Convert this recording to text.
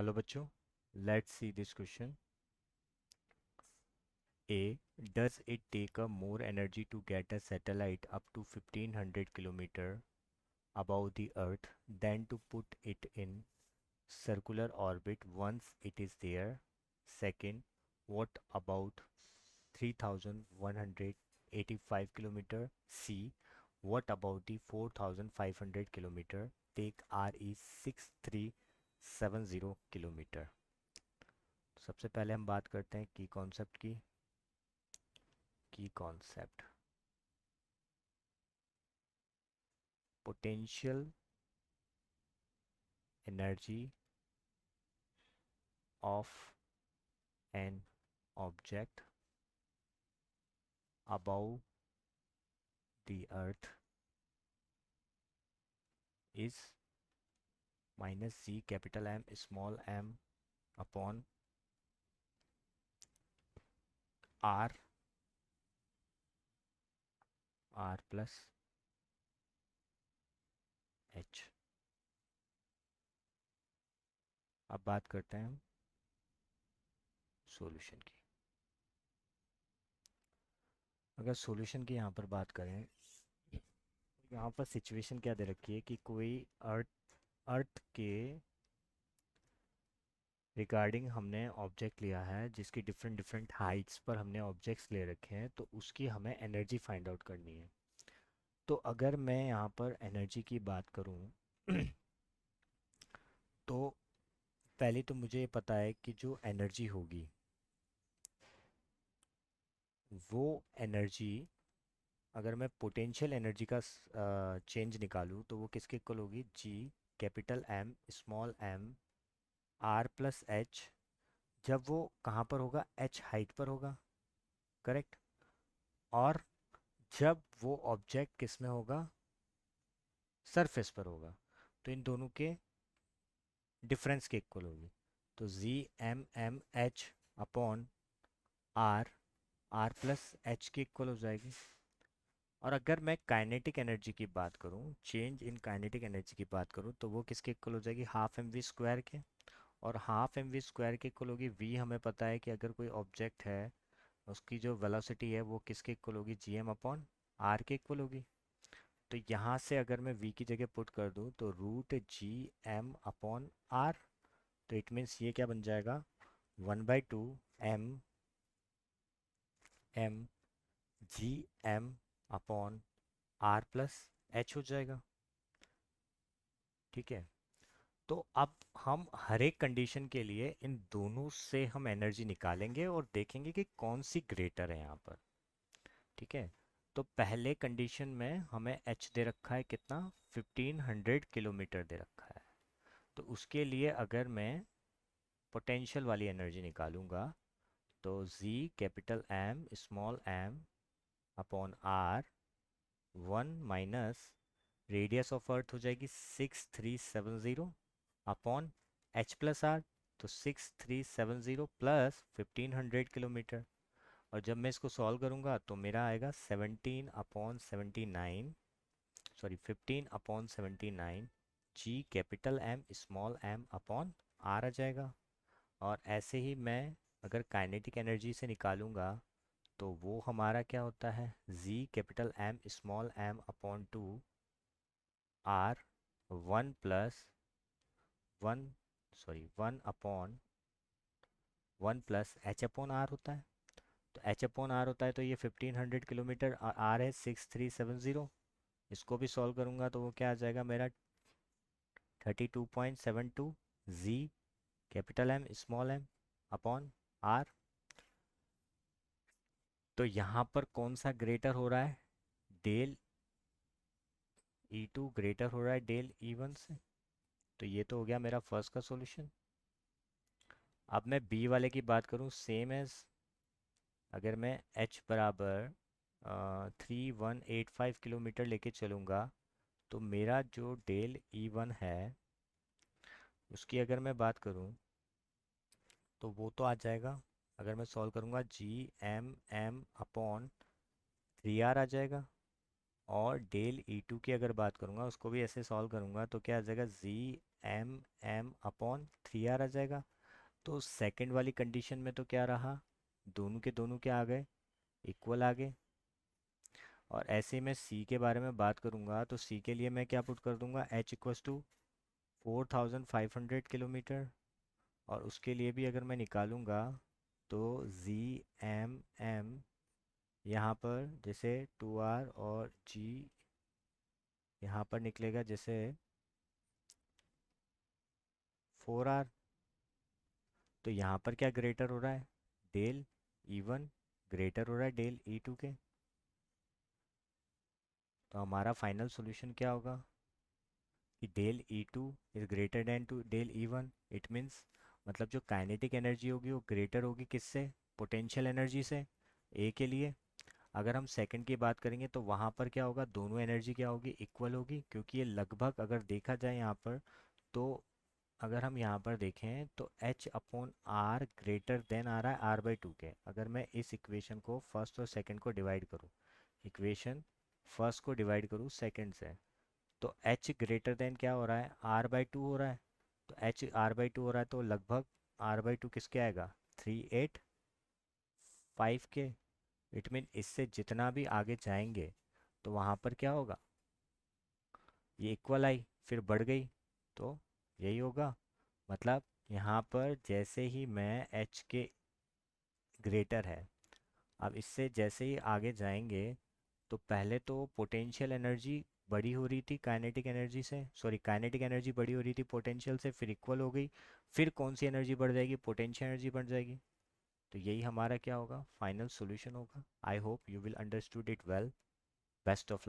Hello बच्चों, let's see this question. A. Does it take a more energy to get a satellite up to 1500 kilometer above the Earth than to put it in circular orbit once it is there? Second, what about 3185 kilometer? C. What about the 4500 kilometer? Take RE 6370 kilometer. सबसे पहले हम बात करते हैं की concept potential energy of an object about the earth is minus C capital M small M upon R R plus H. अब बात करते हैं हम सॉल्यूशन की. अगर सॉल्यूशन की यहाँ पर बात करें, यहाँ पर सिचुएशन क्या दे रखी है कि कोई अर्थ अर्थ के रिगार्डिंग हमने ऑब्जेक्ट लिया है जिसकी डिफरेंट डिफरेंट हाइट्स पर हमने ऑब्जेक्ट्स ले रखे हैं, तो उसकी हमें एनर्जी फाइंड आउट करनी है. तो अगर मैं यहाँ पर एनर्जी की बात करूँ तो पहले तो मुझे पता है कि जो एनर्जी होगी वो एनर्जी, अगर मैं पोटेंशियल एनर्जी का चेंज निकालूँ तो वो किसके इक्वल होगी? G capital M small m R plus H. जब वो कहाँ पर होगा? एच हाइट पर होगा, करेक्ट. और जब वो ऑब्जेक्ट किस में होगा? सरफेस पर होगा. तो इन दोनों के डिफरेंस के इक्वल होगी. तो G M M H upon R R plus H के इक्वल हो जाएगी. और अगर मैं काइनेटिक एनर्जी की बात करूं, चेंज इन काइनेटिक एनर्जी की बात करूं, तो वो किसके इक्वल हो जाएगी? हाफ एम वी स्क्वायर के. और हाफ एम वी स्क्वायर के इक्वल होगी वी. हमें पता है कि अगर कोई ऑब्जेक्ट है उसकी जो वेलोसिटी है वो किसके इक्वल होगी? जी एम अपॉन आर के इक्वल होगी. तो यहाँ से अगर मैं v की जगह पुट कर दूँ तो root G M upon R. तो इट मीन्स ये क्या बन जाएगा? 1/2 M M G M upon R plus H हो जाएगा. ठीक है. तो अब हम हर एक कंडीशन के लिए इन दोनों से हम एनर्जी निकालेंगे और देखेंगे कि कौन सी ग्रेटर है यहाँ पर. ठीक है. तो पहले कंडीशन में हमें एच दे रखा है कितना? 1500 किलोमीटर दे रखा है. तो उसके लिए अगर मैं पोटेंशियल वाली एनर्जी निकालूंगा तो z capital M small M upon R 1 - radius of earth हो जाएगी 6370 अपॉन एच प्लस आर. तो 6370 प्लस 1500 किलोमीटर. और जब मैं इसको सॉल्व करूंगा तो मेरा आएगा 17/79, sorry 15/79 G capital M small M upon R आ जाएगा. और ऐसे ही मैं अगर काइनेटिक एनर्जी से निकालूंगा तो वो हमारा क्या होता है? z capital M small M upon 2 R 1 sorry 1 upon 1 plus H upon R होता है. तो एच अपॉन आर होता है, तो ये 1500 किलोमीटर, आर है 6370. इसको भी सॉल्व करूंगा तो वो क्या आ जाएगा मेरा? 32.72 z capital M small M upon R. तो यहाँ पर कौन सा ग्रेटर हो रहा है? डेल E2 ग्रेटर हो रहा है डेल E1 से. तो ये तो हो गया मेरा फर्स्ट का सॉल्यूशन. अब मैं बी वाले की बात करूँ, सेम एज अगर मैं h बराबर 3185 किलोमीटर लेके चलूँगा तो मेरा जो डेल E1 है उसकी अगर मैं बात करूँ तो वो तो आ जाएगा, अगर मैं सॉल्व करूँगा G M m upon 3 R आ जाएगा. और डेल ई टू की अगर बात करूँगा उसको भी ऐसे सॉल्व करूँगा तो क्या आ जाएगा, G M m upon 3 R आ जाएगा। तो सेकंड वाली कंडीशन में तो क्या रहा, दोनों के दोनों क्या आ गए, इक्वल आ गए। और ऐसे ही मैं सी के बारे में बात करूँगा तो सी के लिए मैं क्या पुट कर दूंगा, एच इक्वस टू 4500 किलोमीटर। और उसके लिए भी अगर मैं निकालूंगा तो जी एम एम यहाँ पर जैसे 2 आर और जी यहाँ पर निकलेगा जैसे 4 आर। तो यहाँ पर क्या ग्रेटर हो रहा है, डेल ई वन ग्रेटर हो रहा है डेल ई टू के। तो हमारा फाइनल सॉल्यूशन क्या होगा कि del E two is greater than two del E one. It means मतलब जो काइनेटिक एनर्जी होगी वो ग्रेटर होगी किससे, पोटेंशियल एनर्जी से, ए के लिए। अगर हम सेकंड की बात करेंगे तो वहाँ पर क्या होगा, दोनों एनर्जी क्या होगी, इक्वल होगी, क्योंकि ये लगभग अगर देखा जाए यहाँ पर तो अगर हम यहाँ पर देखें तो H upon R greater than आ रहा है आर बाई टू के। अगर मैं इस इक्वेशन को फर्स्ट और सेकंड को डिवाइड करूँ, इक्वेशन फर्स्ट को डिवाइड करूँ सेकंड से, तो एच ग्रेटर देन क्या हो रहा है, आर बाई टू हो रहा है। तो एच आर बाई टू हो रहा है तो लगभग आर बाई टू किसके आएगा, 385 के। इट मीन इससे जितना भी आगे जाएंगे तो वहाँ पर क्या होगा, ये इक्वल आई फिर बढ़ गई, तो यही होगा। मतलब यहाँ पर जैसे ही मैं एच के ग्रेटर है, अब इससे जैसे ही आगे जाएंगे तो पहले तो पोटेंशियल एनर्जी बड़ी हो रही थी काइनेटिक एनर्जी से, सॉरी काइनेटिक एनर्जी बड़ी हो रही थी पोटेंशियल से, फिर इक्वल हो गई। फिर कौन सी एनर्जी बढ़ जाएगी, पोटेंशियल एनर्जी बढ़ जाएगी। तो यही हमारा क्या होगा, फाइनल सॉल्यूशन होगा। I hope you will understood it well. Best of luck.